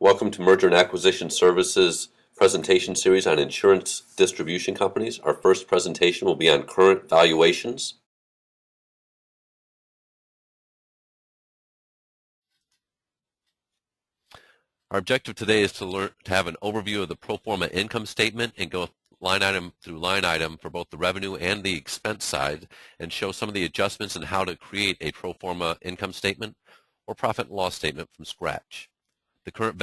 Welcome to Merger and Acquisition Services presentation series on insurance distribution companies. Our first presentation will be on current valuations. Our objective today is to have an overview of the pro forma income statement and go line item through line item for both the revenue and the expense side and show some of the adjustments and how to create a pro forma income statement or profit and loss statement from scratch. The current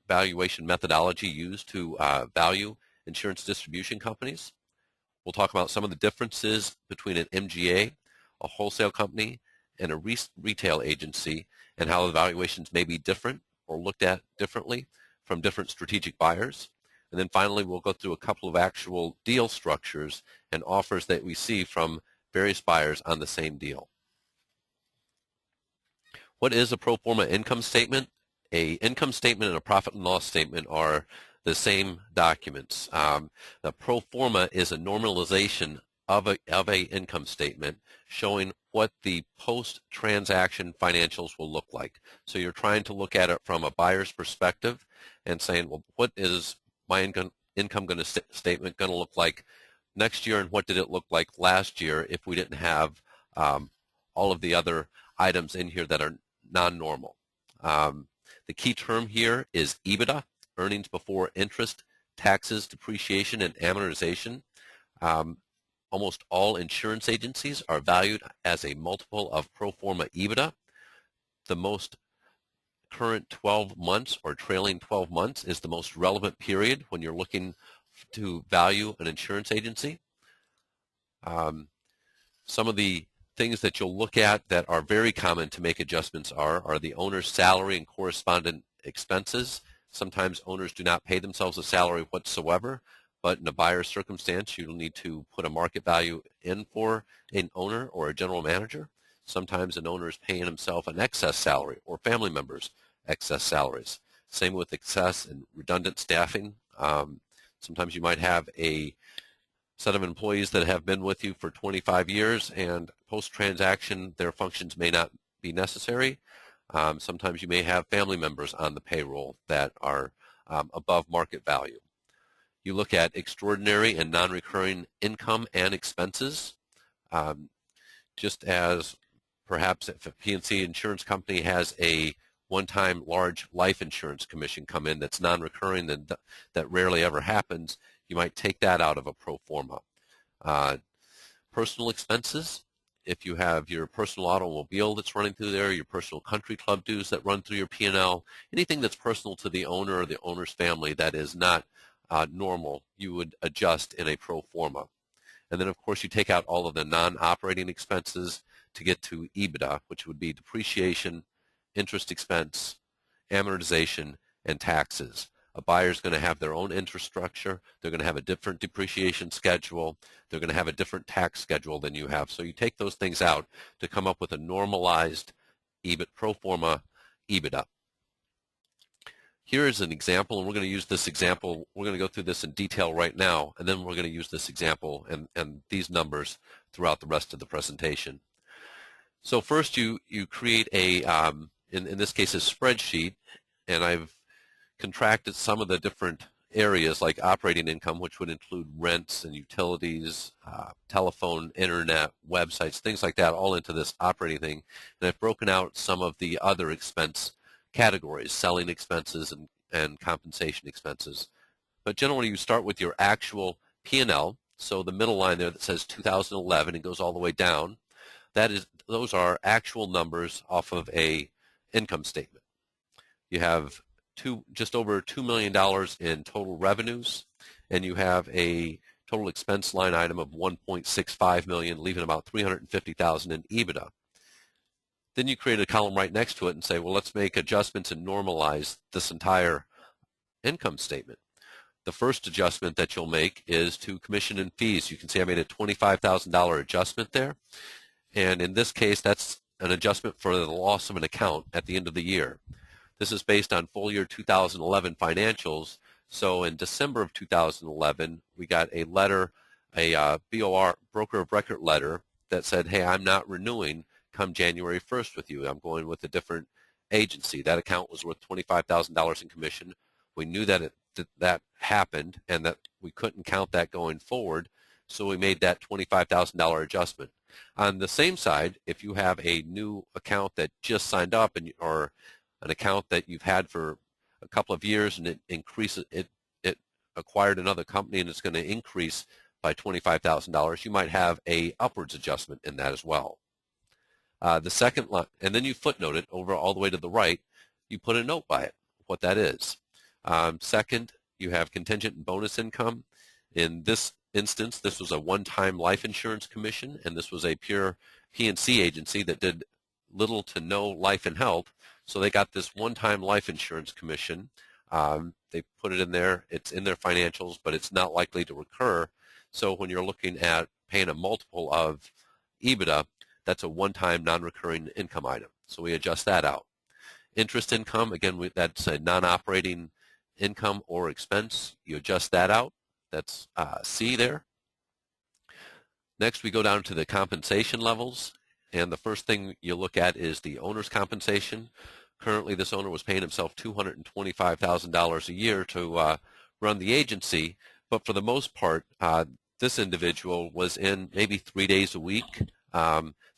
valuation methodology used to value insurance distribution companies. We'll talk about some of the differences between an MGA, a wholesale company, and a retail agency, and how the valuations may be different or looked at differently from different strategic buyers. And then finally, we'll go through a couple of actual deal structures and offers that we see from various buyers on the same deal. What is a pro forma income statement? A income statement and a profit and loss statement are the same documents. The pro forma is a normalization of a income statement showing what the post-transaction financials will look like. So you're trying to look at it from a buyer's perspective and saying, well, what is my income statement going to look like next year, and what did it look like last year if we didn't have all of the other items in here that are non-normal. The key term here is EBITDA, earnings before interest, taxes, depreciation, and amortization. Almost all insurance agencies are valued as a multiple of pro forma EBITDA. The most current 12 months or trailing 12 months is the most relevant period when you're looking to value an insurance agency. Some of the things that you'll look at that are very common to make adjustments are the owner's salary and correspondent expenses. Sometimes owners do not pay themselves a salary whatsoever, but in a buyer's circumstance, you'll need to put a market value in for an owner or a general manager. Sometimes an owner is paying himself an excess salary or family members excess salaries. Same with excess and redundant staffing. Sometimes you might have a set of employees that have been with you for 25 years, and post-transaction their functions may not be necessary. Sometimes you may have family members on the payroll that are above market value. You look at extraordinary and non-recurring income and expenses. Just as perhaps if a P&C insurance company has a one-time large life insurance commission come in that's non-recurring, that rarely ever happens, you might take that out of a pro forma. Personal expenses, if you have your personal automobile that's running through there, your personal country club dues that run through your P&L, anything that's personal to the owner or the owner's family that is not normal, you would adjust in a pro forma. And then, of course, you take out all of the non-operating expenses to get to EBITDA, which would be depreciation, interest expense, amortization, and taxes. A buyer is going to have their own interest structure. They're going to have a different depreciation schedule. They're going to have a different tax schedule than you have. So you take those things out to come up with a normalized pro forma EBITDA. Here is an example, and we're going to use this example. We're going to go through this in detail right now, and then we're going to use this example and these numbers throughout the rest of the presentation. So first you create a, in this case, a spreadsheet, and I've contracted some of the different areas like operating income, which would include rents and utilities, telephone, internet, websites, things like that, all into this operating thing. And I've broken out some of the other expense categories, selling expenses and compensation expenses. But generally you start with your actual P&L, so the middle line there that says 2011 and goes all the way down, those are actual numbers off of a income statement. You have just over $2 million in total revenues, and you have a total expense line item of $1.65 million, leaving about $350,000 in EBITDA. Then you create a column right next to it and say, well, let's make adjustments and normalize this entire income statement. The first adjustment that you'll make is to commission and fees. You can see I made a $25,000 adjustment there. And in this case, that's an adjustment for the loss of an account at the end of the year. This is based on full year 2011 financials. So in December of 2011, we got a letter, a BOR, broker of record letter, that said, hey, I'm not renewing come January 1st with you. I'm going with a different agency. That account was worth $25,000 in commission. We knew that that happened and that we couldn't count that going forward, so we made that $25,000 adjustment. On the same side, if you have a new account that just signed up or an account that you've had for a couple of years and it acquired another company and it's going to increase by $25,000, you might have a upwards adjustment in that as well. The second line, and then you footnote it over all the way to the right. You put a note by it, what that is. Second, you have contingent and bonus income. In this instance, this was a one-time life insurance commission, and this was a pure P&C agency that did little to no life and health. So they got this one-time life insurance commission. They put it in there. It's in their financials, but it's not likely to recur. So when you're looking at paying a multiple of EBITDA, that's a one-time non-recurring income item. So we adjust that out. Interest income, again, that's a non-operating income or expense. You adjust that out. That's C there. Next, we go down to the compensation levels. And the first thing you look at is the owner's compensation. Currently, this owner was paying himself $225,000 a year to run the agency. But for the most part, this individual was in maybe 3 days a week,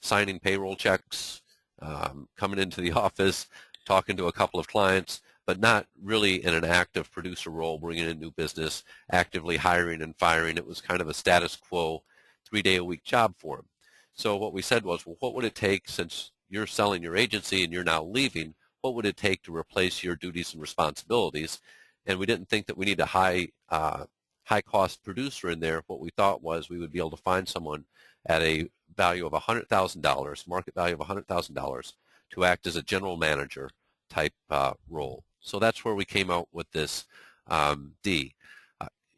signing payroll checks, coming into the office, talking to a couple of clients, but not really in an active producer role, bringing in new business, actively hiring and firing. It was kind of a status quo 3-day-a-week job for him. So what we said was, well, what would it take, since you're selling your agency and you're now leaving, what would it take to replace your duties and responsibilities? And we didn't think that we need a high-cost producer in there. What we thought was we would be able to find someone at a value of $100,000, market value of $100,000, to act as a general manager type role. So that's where we came out with this D.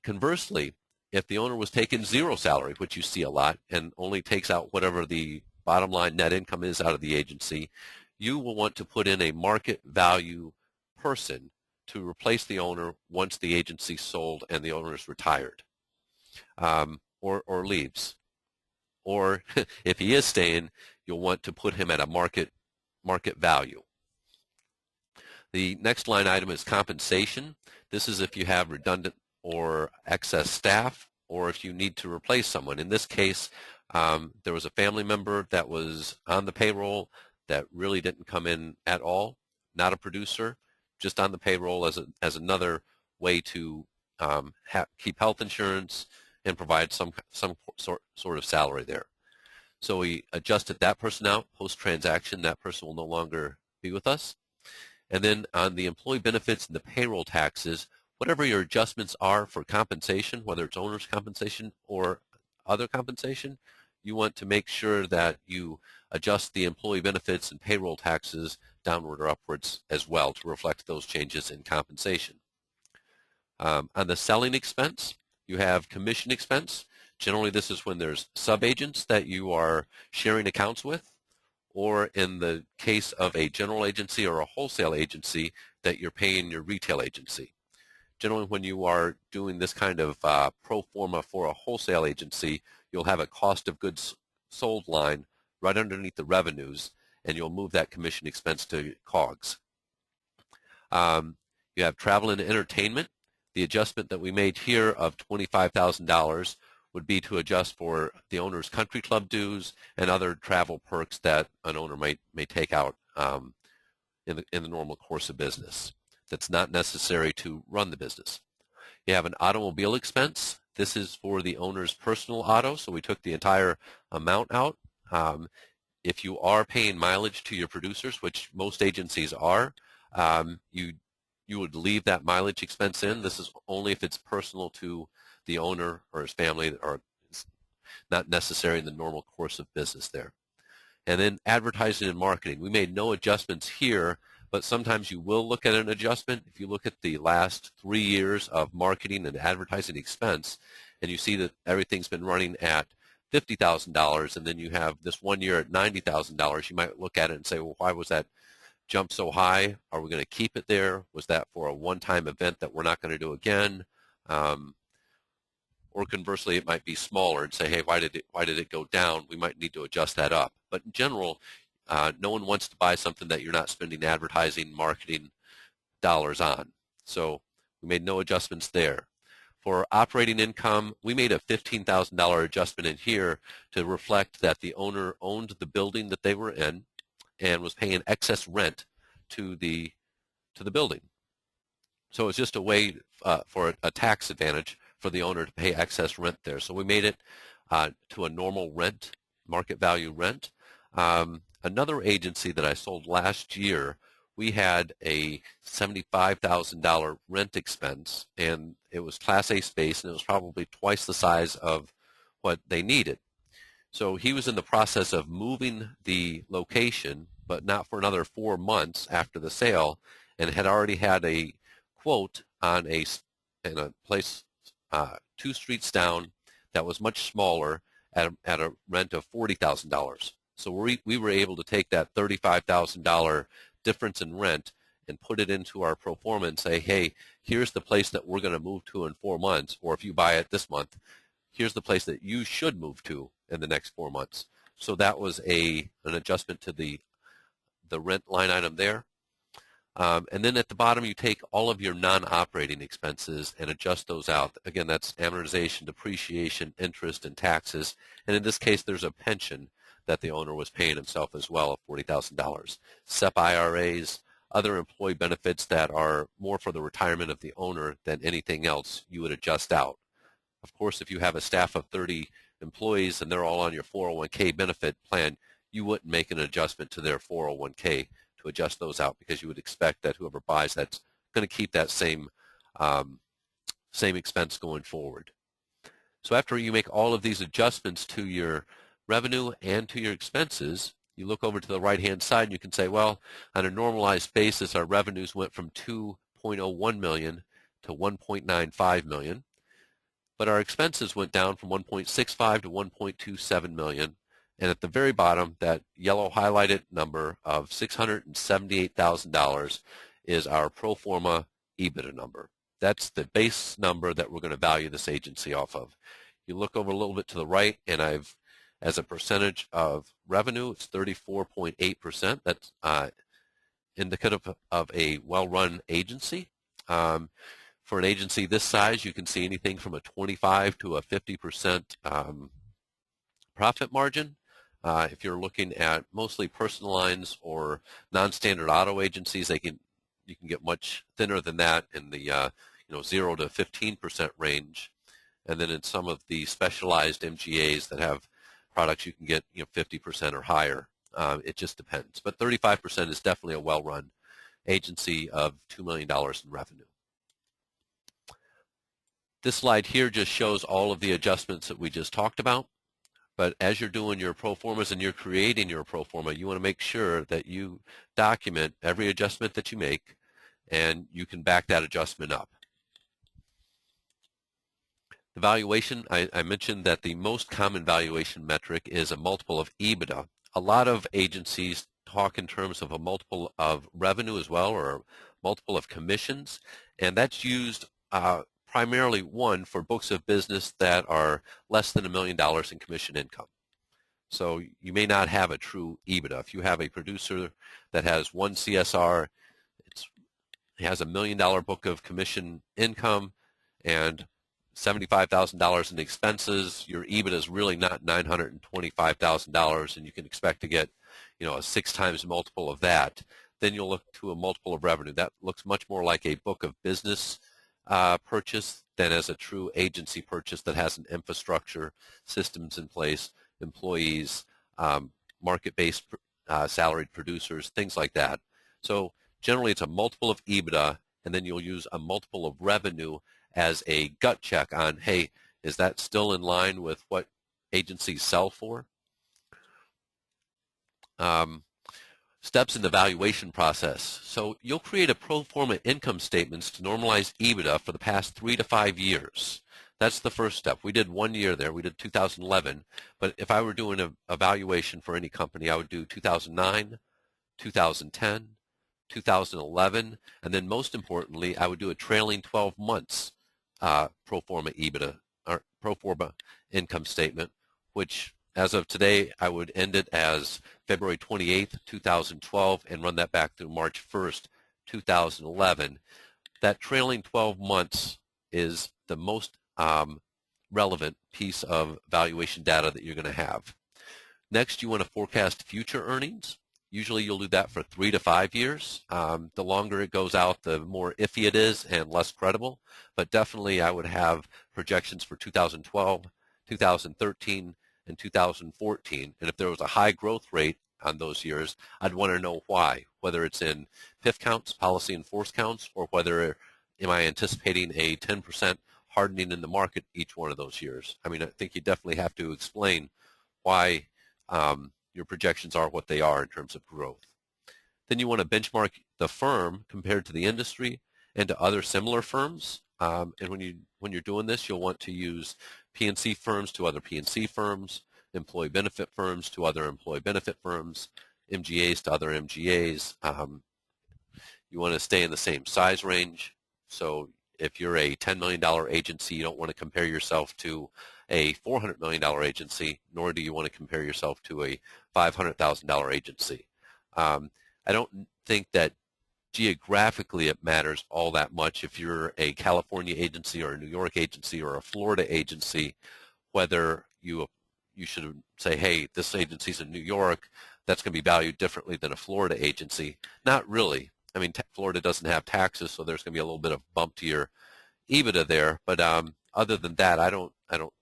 Conversely, if the owner was taking zero salary, which you see a lot, and only takes out whatever the bottom line net income is out of the agency, you will want to put in a market value person to replace the owner once the agency sold and the owner is retired or leaves. Or if he is staying, you'll want to put him at a market value. The next line item is compensation. This is if you have redundant or excess staff, or if you need to replace someone. In this case, there was a family member that was on the payroll that really didn't come in at all, not a producer, just on the payroll as another way to keep health insurance and provide some sort of salary there. So we adjusted that person out post-transaction. That person will no longer be with us. And then on the employee benefits and the payroll taxes, whatever your adjustments are for compensation, whether it's owner's compensation or other compensation, you want to make sure that you adjust the employee benefits and payroll taxes downward or upwards as well to reflect those changes in compensation. On the selling expense, you have commission expense. Generally, this is when there's sub-agents that you are sharing accounts with, or in the case of a general agency or a wholesale agency that you're paying your retail agency. Generally, when you are doing this kind of pro forma for a wholesale agency, you'll have a cost of goods sold line right underneath the revenues, and you'll move that commission expense to COGS. You have travel and entertainment. The adjustment that we made here of $25,000 would be to adjust for the owner's country club dues and other travel perks that an owner may take out in the normal course of business. That's not necessary to run the business. You have an automobile expense. This is for the owner's personal auto, so we took the entire amount out. If you are paying mileage to your producers, which most agencies are, you would leave that mileage expense in. This is only if it's personal to the owner or his family, or it's not necessary in the normal course of business there. And then advertising and marketing. We made no adjustments here, but sometimes you will look at an adjustment. If you look at the last 3 years of marketing and advertising expense, and you see that everything's been running at $50,000, and then you have this 1 year at $90,000, you might look at it and say, well, why was that jump so high? Are we going to keep it there? Was that for a one-time event that we're not going to do again? Or conversely, it might be smaller and say, hey, why did it go down? We might need to adjust that up. But in general, No one wants to buy something that you're not spending advertising, marketing dollars on. So we made no adjustments there. For operating income, we made a $15,000 adjustment in here to reflect that the owner owned the building that they were in and was paying excess rent to the building. So it's just a way for a tax advantage for the owner to pay excess rent there. So we made it to a normal rent, market value rent. Another agency that I sold last year, we had a $75,000 rent expense, and it was Class A space, and it was probably twice the size of what they needed. So he was in the process of moving the location, but not for another 4 months after the sale, and had already had a quote on in a place 2 streets down that was much smaller at a rent of $40,000. So we were able to take that $35,000 difference in rent and put it into our pro forma and say, hey, here's the place that we're going to move to in 4 months, or if you buy it this month, here's the place that you should move to in the next 4 months. So that was an adjustment to the rent line item there. And then at the bottom, you take all of your non-operating expenses and adjust those out. Again, that's amortization, depreciation, interest, and taxes. And in this case, there's a pension that the owner was paying himself as well of $40,000. SEP IRAs, other employee benefits that are more for the retirement of the owner than anything else, you would adjust out. Of course, if you have a staff of 30 employees and they're all on your 401k benefit plan, you wouldn't make an adjustment to their 401k to adjust those out, because you would expect that whoever buys that's going to keep that same expense going forward. So after you make all of these adjustments to your revenue and to your expenses, you look over to the right-hand side and you can say, well, on a normalized basis, our revenues went from $2.01 million to $1.95 million, but our expenses went down from $1.65 to $1.27 million. And at the very bottom, that yellow highlighted number of $678,000 is our pro forma EBITDA number. That's the base number that we're going to value this agency off of. You look over a little bit to the right, and as a percentage of revenue, it's 34.8%. That's indicative of a well-run agency. For an agency this size, you can see anything from a 25 to a 50% profit margin. If you're looking at mostly personal lines or non-standard auto agencies, you can get much thinner than that in the 0 to 15% range, and then in some of the specialized MGAs that have products, you can get 50% or higher. It just depends, but 35% is definitely a well-run agency of $2 million in revenue. This slide here just shows all of the adjustments that we just talked about. But as you're doing your pro formas and you're creating your pro forma, you want to make sure that you document every adjustment that you make, and you can back that adjustment up. The valuation, I mentioned that the most common valuation metric is a multiple of EBITDA. A lot of agencies talk in terms of a multiple of revenue as well, or a multiple of commissions, and that's used primarily, one, for books of business that are less than $1 million in commission income. So you may not have a true EBITDA. If you have a producer that has one CSR, it has $1 million book of commission income and $75,000 in expenses, your EBITDA is really not $925,000, and you can expect to get a 6 times multiple of that. Then you'll look to a multiple of revenue. That looks much more like a book of business purchase than as a true agency purchase that has an infrastructure, systems in place, employees, market-based salaried producers, things like that. So generally it's a multiple of EBITDA, and then you'll use a multiple of revenue as a gut check on, hey, is that still in line with what agencies sell for? Steps in the valuation process. So you'll create a pro forma income statements to normalize EBITDA for the past 3 to 5 years. That's the first step. We did 1 year there. We did 2011. But if I were doing a valuation for any company, I would do 2009, 2010, 2011, and then most importantly, I would do a trailing 12 months pro forma EBITDA or pro forma income statement, which As of today, I would end it as February 28th, 2012, and run that back through March 1st, 2011. That trailing 12 months is the most relevant piece of valuation data that you're going to have. Next, you want to forecast future earnings. Usually you'll do that for 3 to 5 years. The longer it goes out, the more iffy it is and less credible. But definitely I would have projections for 2012, 2013, and 2014. And if there was a high growth rate on those years, I'd want to know why, whether it's in PIF counts, policy in force counts, or whether am I anticipating a 10% hardening in the market each one of those years. I mean, I think you definitely have to explain why your projections are what they are in terms of growth. Then you want to benchmark the firm compared to the industry and to other similar firms. And when you're doing this, you'll want to use P&C firms to other P&C firms, employee benefit firms to other employee benefit firms, MGAs to other MGAs. You want to stay in the same size range. So if you're a $10 million agency, you don't want to compare yourself to a $400 million agency, nor do you want to compare yourself to a $500,000 agency. I don't think that geographically it matters all that much if you're a California agency or a New York agency or a Florida agency, whether you should say, hey, this agency's in New York, that's going to be valued differently than a Florida agency. Not really. I mean, Florida doesn't have taxes, so there's going to be a little bit of bump to your EBITDA there, but other than that, I don't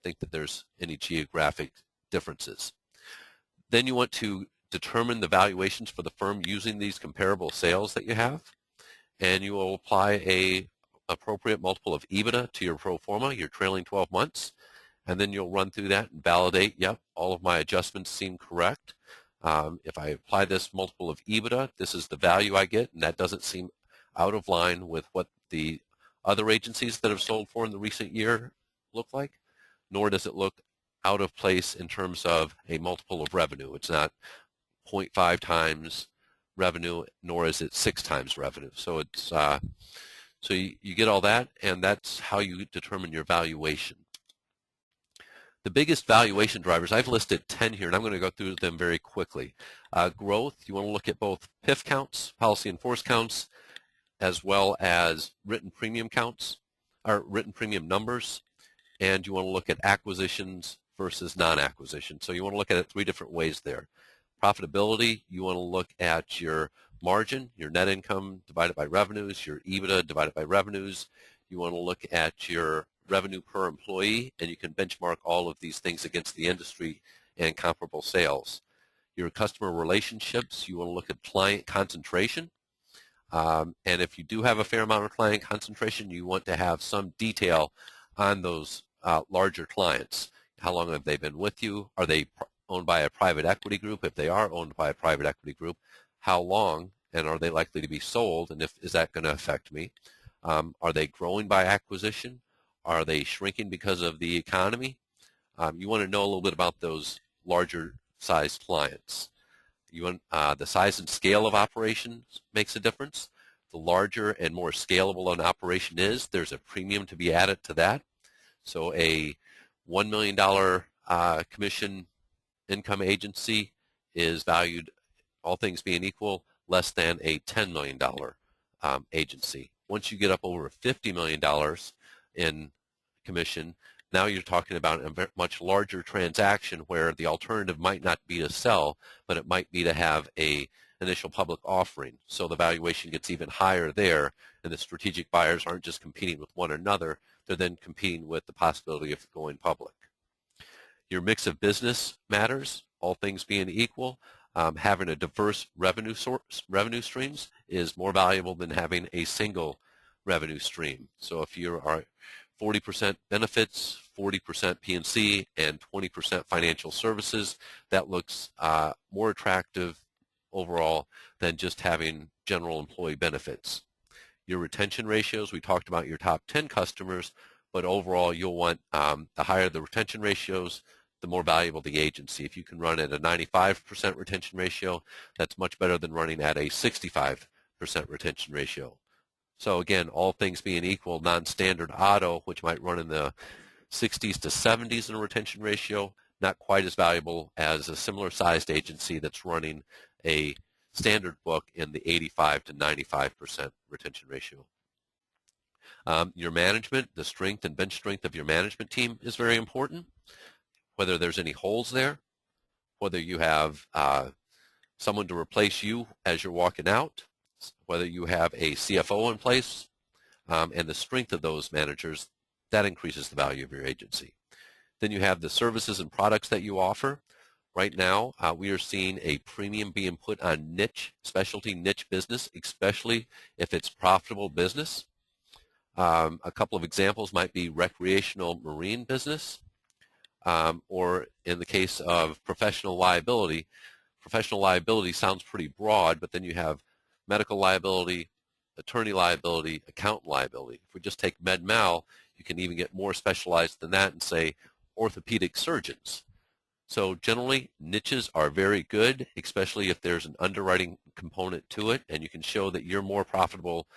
think that there's any geographic differences. Then you want to determine the valuations for the firm using these comparable sales that you have, and you will apply a appropriate multiple of EBITDA to your pro forma, your trailing 12 months, and then you'll run through that and validate, yep, all of my adjustments seem correct. If I apply this multiple of EBITDA, this is the value I get, and that doesn't seem out of line with what the other agencies that have sold for in the recent year look like, nor does it look out of place in terms of a multiple of revenue. It's not 0.5 times revenue, nor is it 6 times revenue. So it's so you get all that, and that's how you determine your valuation. The biggest valuation drivers, I've listed 10 here, and I'm going to go through them very quickly. Growth, you want to look at both PIF counts, policy in force counts, as well as written premium counts, or written premium numbers, and you want to look at acquisitions versus non-acquisition. So you want to look at it 3 different ways there. Profitability, you want to look at your margin, your net income divided by revenues, your EBITDA divided by revenues. You want to look at your revenue per employee, and you can benchmark all of these things against the industry and comparable sales. Your customer relationships, you want to look at client concentration. And if you do have a fair amount of client concentration, you want to have some detail on those larger clients. How long have they been with you? Are they owned by a private equity group? If they are owned by a private equity group, how long, and are they likely to be sold, and is that going to affect me? Are they growing by acquisition? Are they shrinking because of the economy? You want to know a little bit about those larger sized clients. You want the size and scale of operations makes a difference. The larger and more scalable an operation is, there's a premium to be added to that. So a $1 million commission income agency is valued, all things being equal, less than a $10 million agency. Once you get up over $50 million in commission, now you're talking about a much larger transaction where the alternative might not be to sell, but it might be to have a initial public offering. So the valuation gets even higher there, and the strategic buyers aren't just competing with one another, they're then competing with the possibility of going public. Your mix of business matters, all things being equal. Having a diverse revenue streams is more valuable than having a single revenue stream. So if you are 40% benefits, 40% P&C, and 20% financial services, that looks more attractive overall than just having general employee benefits. Your retention ratios, we talked about your top 10 customers, but overall you'll want the higher the retention ratios, the more valuable the agency. If you can run at a 95% retention ratio, that's much better than running at a 65% retention ratio. So again, all things being equal, non-standard auto, which might run in the 60s to 70s in a retention ratio, not quite as valuable as a similar sized agency that's running a standard book in the 85 to 95% retention ratio. Your management, the strength and bench strength of your management team is very important. Whether there's any holes there, whether you have someone to replace you as you're walking out, whether you have a CFO in place, and the strength of those managers, that increases the value of your agency. Then you have the services and products that you offer. Right now, we are seeing a premium being put on niche, specialty niche business, especially if it's profitable business. A couple of examples might be recreational marine business, or in the case of professional liability sounds pretty broad, but then you have medical liability, attorney liability, accountant liability. If we just take med-mal, you can even get more specialized than that and say orthopedic surgeons. So generally, niches are very good, especially if there's an underwriting component to it, and you can show that you're more profitable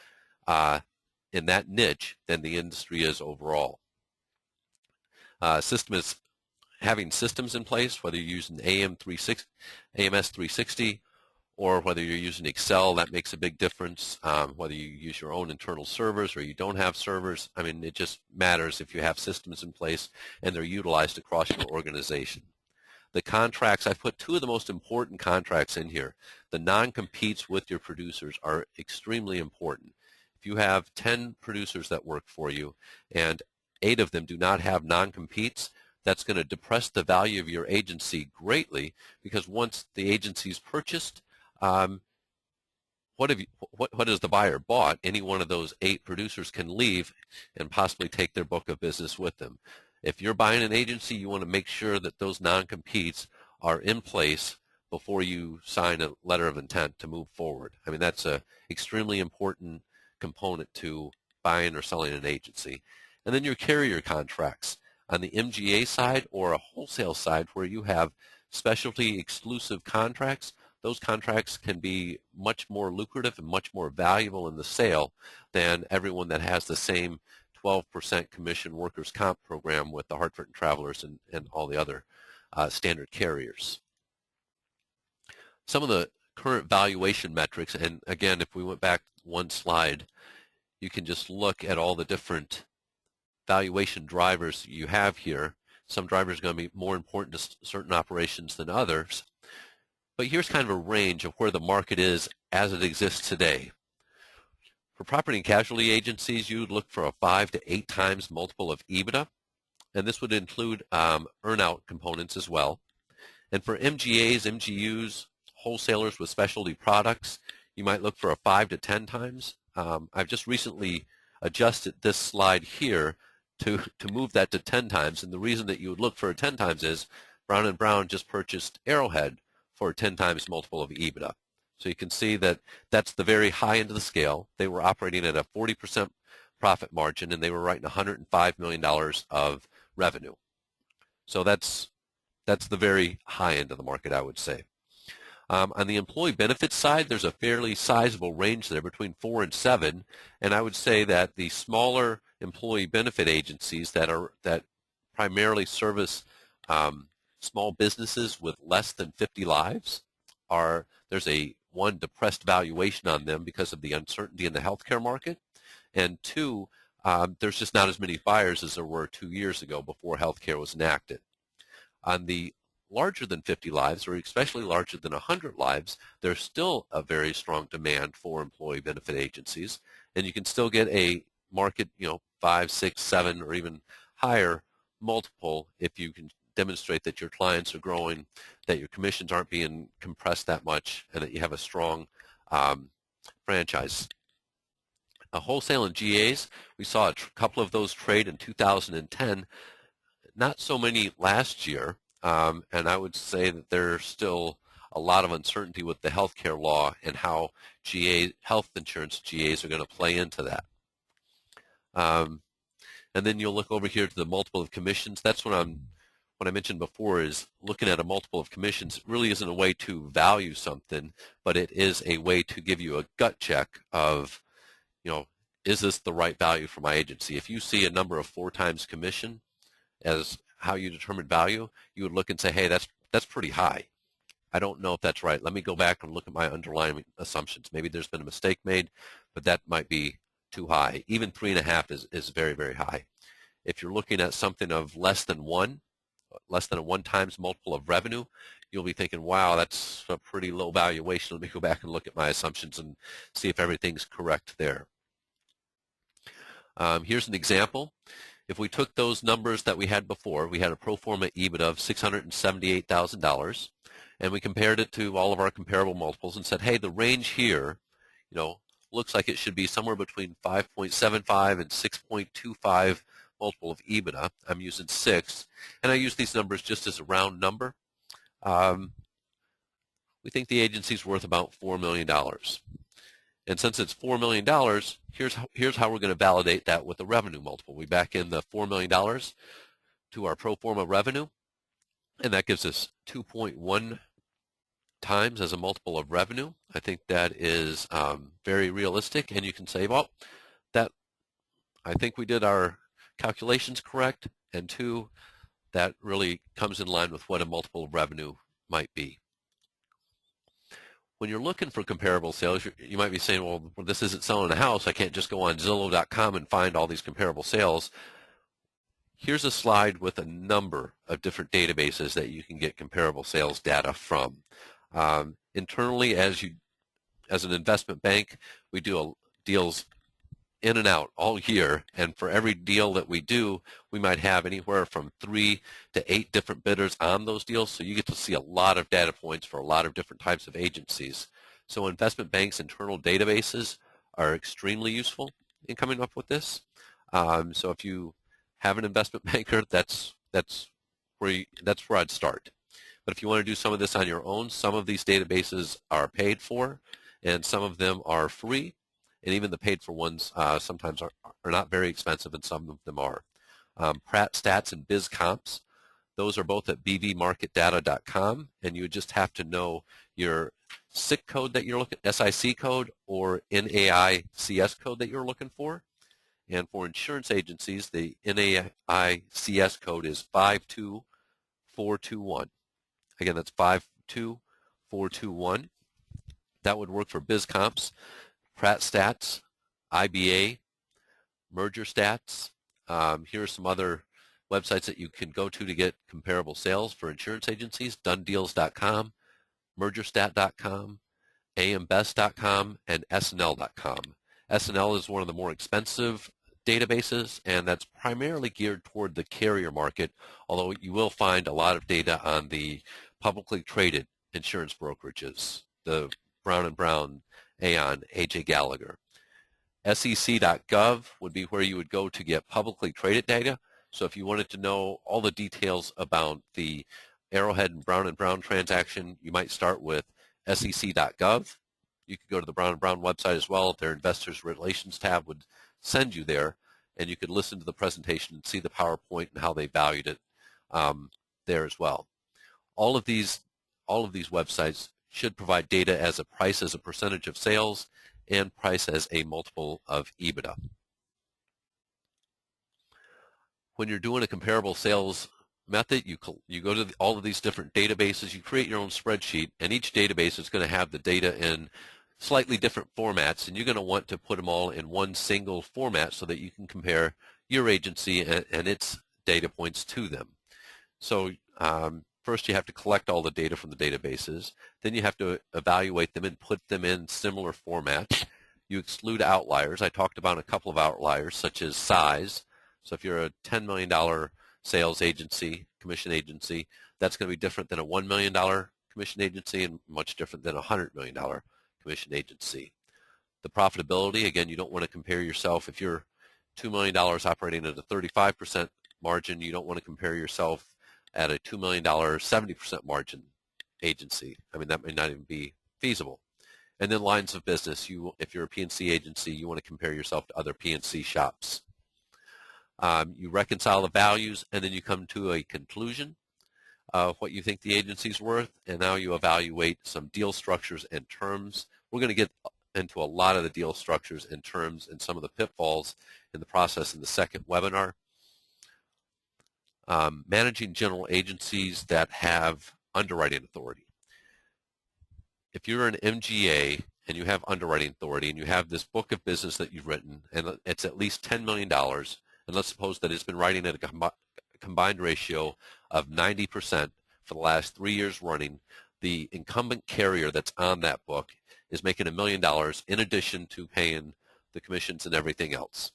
in that niche than the industry is overall. Having systems in place, whether you're using AMS 360 or whether you're using Excel, that makes a big difference. Whether you use your own internal servers or you don't have servers, I mean, it just matters if you have systems in place and they're utilized across your organization. The contracts, I've put two of the most important contracts in here. The non-competes with your producers are extremely important. If you have 10 producers that work for you and 8 of them do not have non-competes, that's going to depress the value of your agency greatly, because once the agency's purchased, what has the buyer bought? Any one of those 8 producers can leave and possibly take their book of business with them. If you're buying an agency, you want to make sure that those non-competes are in place before you sign a letter of intent to move forward. I mean, that's an extremely important component to buying or selling an agency. And then your carrier contracts on the MGA side or a wholesale side where you have specialty exclusive contracts. Those contracts can be much more lucrative and much more valuable in the sale than everyone that has the same 12% commission workers' comp program with the Hartford and Travelers and all the other standard carriers. Some of the current valuation metrics, and again, if we went back one slide, you can just look at all the different valuation drivers you have here. Some drivers are going to be more important to certain operations than others. But here's kind of a range of where the market is as it exists today. For property and casualty agencies, you would look for a 5 to 8 times multiple of EBITDA, and this would include earn-out components as well. And for MGAs, MGUs, wholesalers with specialty products, you might look for a 5 to 10 times. I've just recently adjusted this slide here to move that to 10 times, and the reason that you would look for a 10 times is Brown & Brown just purchased Arrowhead for a 10 times multiple of EBITDA. So you can see that that's the very high end of the scale. They were operating at a 40% profit margin, and they were writing $105 million of revenue. So that's the very high end of the market, I would say. On the employee benefits side, there's a fairly sizable range there between 4 and 7, and I would say that the smaller employee benefit agencies that primarily service small businesses with less than 50 lives there's a one, depressed valuation on them because of the uncertainty in the healthcare market, and 2, there's just not as many buyers as there were 2 years ago before healthcare was enacted. On the larger than 50 lives, or especially larger than 100 lives, there's still a very strong demand for employee benefit agencies, and you can still get a market, 5, 6, 7, or even higher multiple if you can demonstrate that your clients are growing, that your commissions aren't being compressed that much, and that you have a strong franchise. Wholesale and GAs, we saw a couple of those trade in 2010, not so many last year, and I would say that there's still a lot of uncertainty with the healthcare law and how health insurance GAs are going to play into that. And then you'll look over here to the multiple of commissions. That's what I mentioned before, is looking at a multiple of commissions. It really isn't a way to value something, but it is a way to give you a gut check of, is this the right value for my agency? If you see a number of 4 times commission as how you determine value, you would look and say, hey, that's pretty high. I don't know if that's right. Let me go back and look at my underlying assumptions. Maybe there's been a mistake made, but that might be too high. Even 3.5 is very, very high. If you're looking at something of less than a 1 times multiple of revenue, you'll be thinking, wow, that's a pretty low valuation. Let me go back and look at my assumptions and see if everything's correct there. Here's an example. If we took those numbers that we had before, we had a pro forma EBITDA of $678,000, and we compared it to all of our comparable multiples and said, hey, the range here, looks like it should be somewhere between 5.75 and 6.25 multiple of EBITDA. I'm using 6, and I use these numbers just as a round number. We think the agency's worth about $4 million. And since it's $4 million, here's how we're going to validate that with the revenue multiple. We back in the $4 million to our pro forma revenue, and that gives us 2.1 times as a multiple of revenue. I think that is very realistic, and you can say, well, I think we did our calculations correct, and 2, that really comes in line with what a multiple of revenue might be. When you're looking for comparable sales, you might be saying, well, this isn't selling a house. I can't just go on Zillow.com and find all these comparable sales. Here's a slide with a number of different databases that you can get comparable sales data from. Internally, as an investment bank, we do deals in and out all year, and for every deal that we do, we might have anywhere from 3 to 8 different bidders on those deals, so you get to see a lot of data points for a lot of different types of agencies. So investment banks' internal databases are extremely useful in coming up with this. So if you have an investment banker, that's where I'd start. But if you want to do some of this on your own, some of these databases are paid for, and some of them are free. And even the paid-for ones sometimes are not very expensive, and some of them are. Pratt Stats and BizComps, those are both at bvmarketdata.com, and you would just have to know your SIC code that you're looking, SIC code, or NAICS code that you're looking for. And for insurance agencies, the NAICS code is 52421. Again, that's 52421. That would work for BizComps, Pratt Stats, IBA, Merger Stats. Here are some other websites that you can go to get comparable sales for insurance agencies: donedeals.com, mergerstat.com, ambest.com, and snl.com. SNL is one of the more expensive databases, and that's primarily geared toward the carrier market, although you will find a lot of data on the publicly traded insurance brokerages, the Brown & Brown, Aon, AJ Gallagher. SEC.gov would be where you would go to get publicly traded data. So if you wanted to know all the details about the Arrowhead and Brown & Brown transaction, you might start with SEC.gov. You could go to the Brown & Brown website as well. Their Investors Relations tab would send you there, and you could listen to the presentation and see the PowerPoint and how they valued it there as well. All of these websites should provide data as a price as a percentage of sales and price as a multiple of EBITDA. When you're doing a comparable sales method, you go to all of these different databases, you create your own spreadsheet, and each database is going to have the data in slightly different formats, and you're going to want to put them all in one single format so that you can compare your agency and its data points to them. So first, you have to collect all the data from the databases. Then you have to evaluate them and put them in similar formats. You exclude outliers. I talked about a couple of outliers, such as size. So if you're a $10 million sales agency, commission agency, that's going to be different than a $1 million commission agency and much different than a $100 million commission agency. The profitability, again, you don't want to compare yourself. If you're $2 million operating at a 35% margin, you don't want to compare yourself at a $2 million 70% margin agency. I mean, that may not even be feasible. And then lines of business, if you're a P&C agency, you want to compare yourself to other P&C shops. You reconcile the values, and then you come to a conclusion of what you think the agency's worth, and now you evaluate some deal structures and terms. We're going to get into a lot of the deal structures and terms and some of the pitfalls in the process in the second webinar. managing general agencies that have underwriting authority. If you're an MGA and you have underwriting authority and you have this book of business that you've written and it's at least $10 million, and let's suppose that it's been writing at a combined ratio of 90% for the last 3 years running, the incumbent carrier that's on that book is making $1 million in addition to paying the commissions and everything else.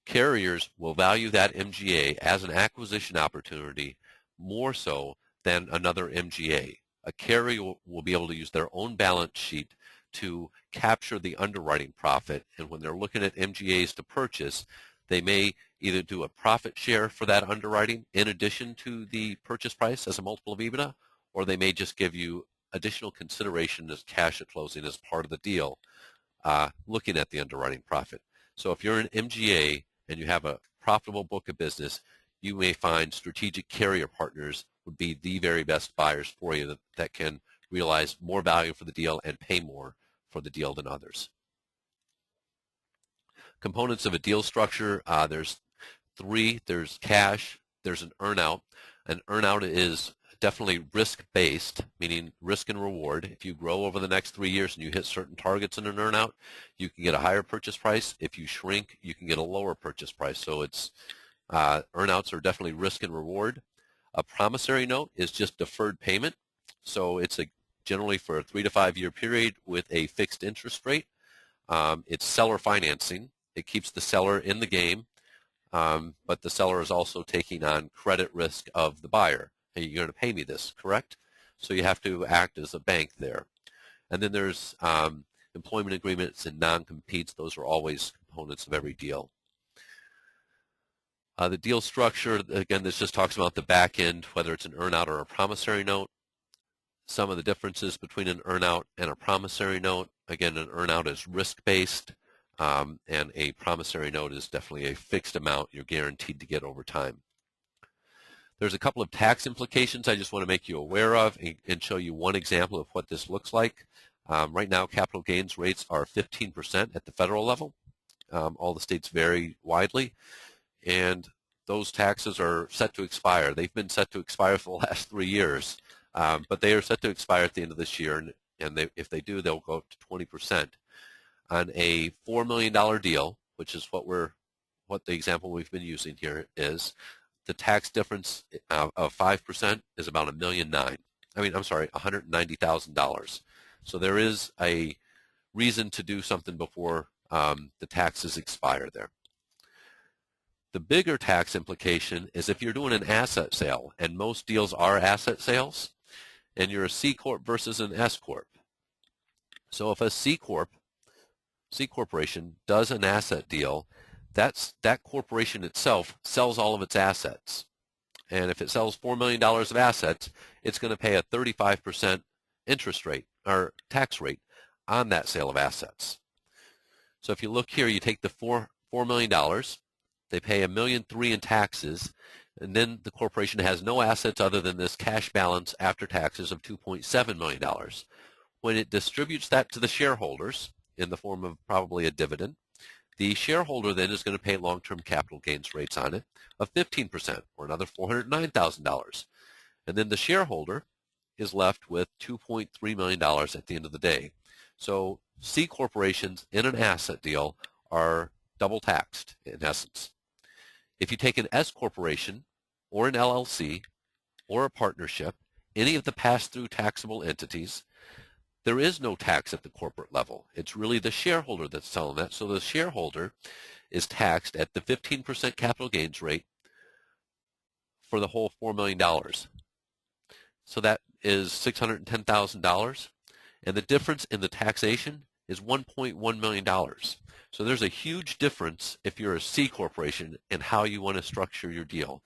Carriers will value that MGA as an acquisition opportunity more so than another MGA. A carrier will be able to use their own balance sheet to capture the underwriting profit, and when they're looking at MGAs to purchase, they may either do a profit share for that underwriting in addition to the purchase price as a multiple of EBITDA, or they may just give you additional consideration as cash at closing as part of the deal, looking at the underwriting profit. So if you're an MGA and you have a profitable book of business, you may find strategic carrier partners would be the very best buyers for you that can realize more value for the deal and pay more for the deal than others. Components of a deal structure, there's 3. There's cash, there's an earnout. An earnout is definitely risk-based, meaning risk and reward. If you grow over the next 3 years and you hit certain targets in an earnout, you can get a higher purchase price. If you shrink, you can get a lower purchase price. So it's earnouts are definitely risk and reward. A promissory note is just deferred payment. So it's generally for a 3 to 5 year period with a fixed interest rate. It's seller financing. It keeps the seller in the game, but the seller is also taking on credit risk of the buyer. Hey, you're going to pay me this, correct? So you have to act as a bank there. And then there's employment agreements and non-competes. Those are always components of every deal. The deal structure, again, this just talks about the back end, whether it's an earnout or a promissory note. Some of the differences between an earnout and a promissory note. Again, an earnout is risk-based, and a promissory note is definitely a fixed amount you're guaranteed to get over time. There's a couple of tax implications I just want to make you aware of and show you one example of what this looks like. Right now, capital gains rates are 15% at the federal level. All the states vary widely, and those taxes are set to expire. They've been set to expire for the last 3 years, but they are set to expire at the end of this year, and if they do, they'll go up to 20%. On a $4 million deal, which is what the example we've been using here is, the tax difference of 5% is about $190,000. So there is a reason to do something before the taxes expire there. The bigger tax implication is if you're doing an asset sale, and most deals are asset sales, and you're a C Corp versus an S Corp. So if a C corporation does an asset deal, that corporation itself sells all of its assets. And if it sells $4 million of assets, it's going to pay a 35% interest rate or tax rate on that sale of assets. So if you look here, you take the $4 million, they pay $1.3 million in taxes, and then the corporation has no assets other than this cash balance after taxes of $2.7 million. When it distributes that to the shareholders in the form of probably a dividend, the shareholder then is going to pay long-term capital gains rates on it of 15%, or another $409,000. And then the shareholder is left with $2.3 million at the end of the day. So C corporations in an asset deal are double taxed in essence. If you take an S corporation or an LLC or a partnership, any of the pass-through taxable entities, there is no tax at the corporate level. It's really the shareholder that's selling that. So the shareholder is taxed at the 15% capital gains rate for the whole $4 million. So that is $610,000. And the difference in the taxation is $1.1 million. So there's a huge difference if you're a C corporation and how you want to structure your deal.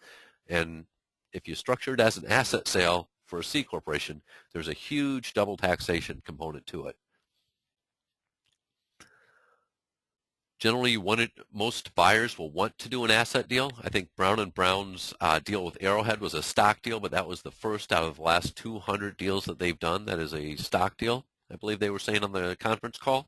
And if you structure it as an asset sale for a C corporation, there's a huge double taxation component to it. Generally, most buyers will want to do an asset deal. I think Brown & Brown's deal with Arrowhead was a stock deal, but that was the first out of the last 200 deals that they've done that is a stock deal, I believe they were saying on the conference call.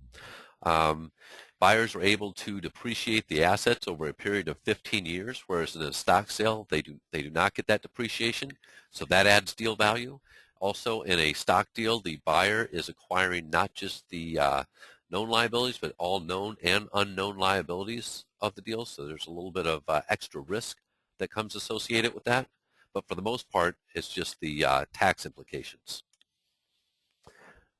Buyers are able to depreciate the assets over a period of 15 years, whereas in a stock sale, they do not get that depreciation, so that adds deal value. Also, in a stock deal, the buyer is acquiring not just the known liabilities, but all known and unknown liabilities of the deal, so there's a little bit of extra risk that comes associated with that. But for the most part, it's just the tax implications.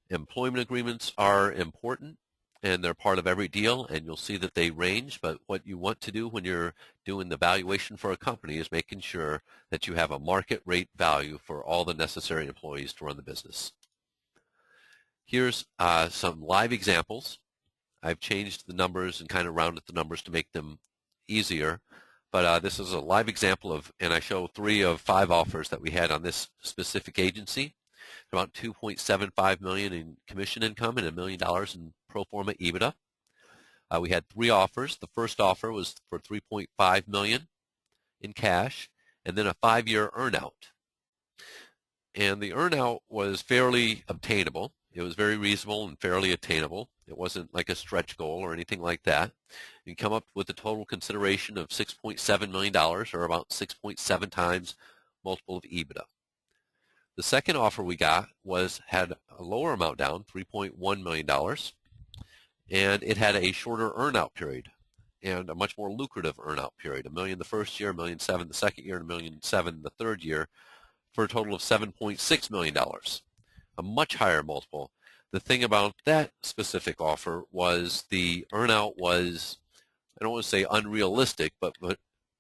Employment agreements are important, and they're part of every deal, and you'll see that they range, but what you want to do when you're doing the valuation for a company is making sure that you have a market rate value for all the necessary employees to run the business. Here's some live examples. I've changed the numbers and kind of rounded the numbers to make them easier, but this is a live example of, and I show 3 of 5 offers that we had on this specific agency. About $2.75 million in commission income and $1 million in pro forma EBITDA. We had 3 offers. The first offer was for $3.5 million in cash, and then a 5-year earnout. And the earnout was fairly obtainable. It was very reasonable and fairly attainable. It wasn't like a stretch goal or anything like that. You come up with a total consideration of $6.7 million, or about 6.7 times multiple of EBITDA. The second offer we got had a lower amount down, $3.1 million, and it had a shorter earnout period and a much more lucrative earnout period, $1 million the first year, $1.7 million the second year, and $1.7 million the third year, for a total of $7.6 million, a much higher multiple. The thing about that specific offer was the earnout was, I don't want to say unrealistic, but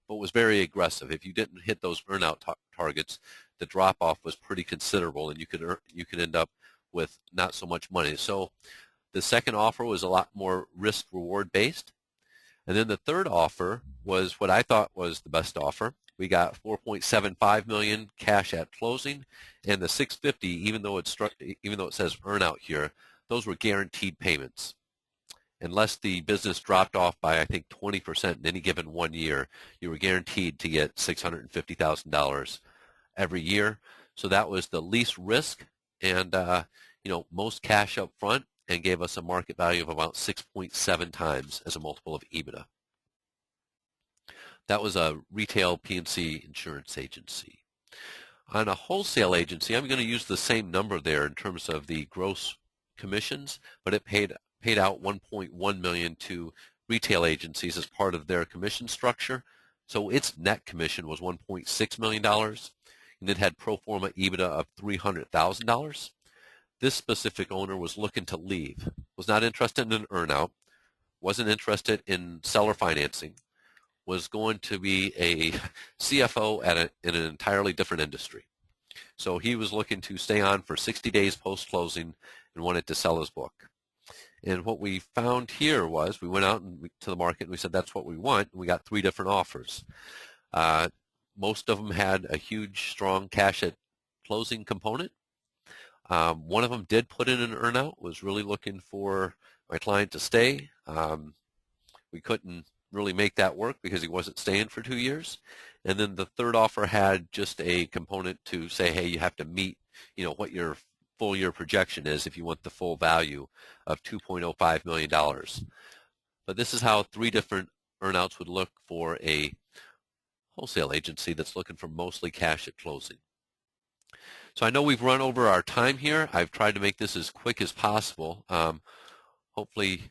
was very aggressive. If you didn't hit those earnout targets, the drop-off was pretty considerable, and you could end up with not so much money. So the second offer was a lot more risk-reward based. And then the third offer was what I thought was the best offer. We got $4.75 million cash at closing, and the $650, even though it says earnout here, those were guaranteed payments. Unless the business dropped off by, I think, 20% in any given 1 year, you were guaranteed to get $650,000 every year. So that was the least risk and most cash up front, and gave us a market value of about 6.7 times as a multiple of EBITDA. That was a retail P&C insurance agency. On a wholesale agency, I'm going to use the same number there in terms of the gross commissions, but it paid out $1.1 million to retail agencies as part of their commission structure. So its net commission was $1.6 million, and it had pro forma EBITDA of $300,000. This specific owner was looking to leave, was not interested in an earnout, wasn't interested in seller financing, was going to be a CFO in an entirely different industry. So he was looking to stay on for 60 days post-closing and wanted to sell his book. And what we found here was we went out to the market and we said, that's what we want. And we got 3 different offers. Most of them had a huge, strong cash at closing component. One of them did put in an earnout, was really looking for my client to stay. We couldn't really make that work because he wasn't staying for 2 years. And then the third offer had just a component to say, hey, you have to meet, what your full year projection is if you want the full value of $2.05 million. But this is how 3 different earnouts would look for a wholesale agency that's looking for mostly cash at closing. So I know we've run over our time here. I've tried to make this as quick as possible. Hopefully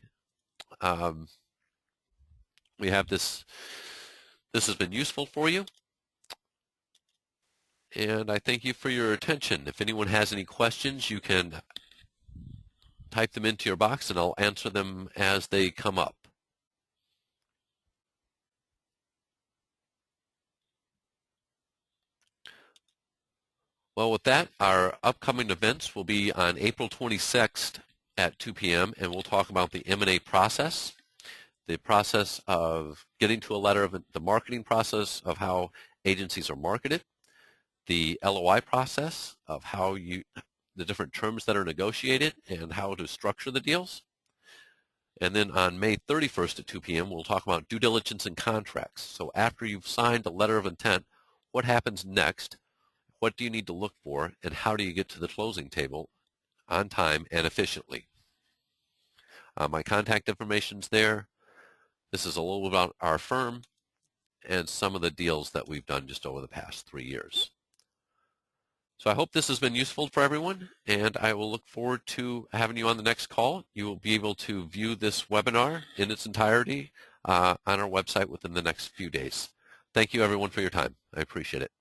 we have this has been useful for you. And I thank you for your attention. If anyone has any questions, you can type them into your box and I'll answer them as they come up. Well, with that, our upcoming events will be on April 26th at 2 p.m. and we'll talk about the M&A process, the process of getting to a letter of the marketing process of how agencies are marketed, the LOI process of how the different terms that are negotiated and how to structure the deals. And then on May 31st at 2 p.m., we'll talk about due diligence and contracts. So after you've signed a letter of intent, what happens next? What do you need to look for, and how do you get to the closing table on time and efficiently? My contact information's there. This is a little about our firm and some of the deals that we've done just over the past 3 years. So I hope this has been useful for everyone, and I will look forward to having you on the next call. You will be able to view this webinar in its entirety on our website within the next few days. Thank you, everyone, for your time. I appreciate it.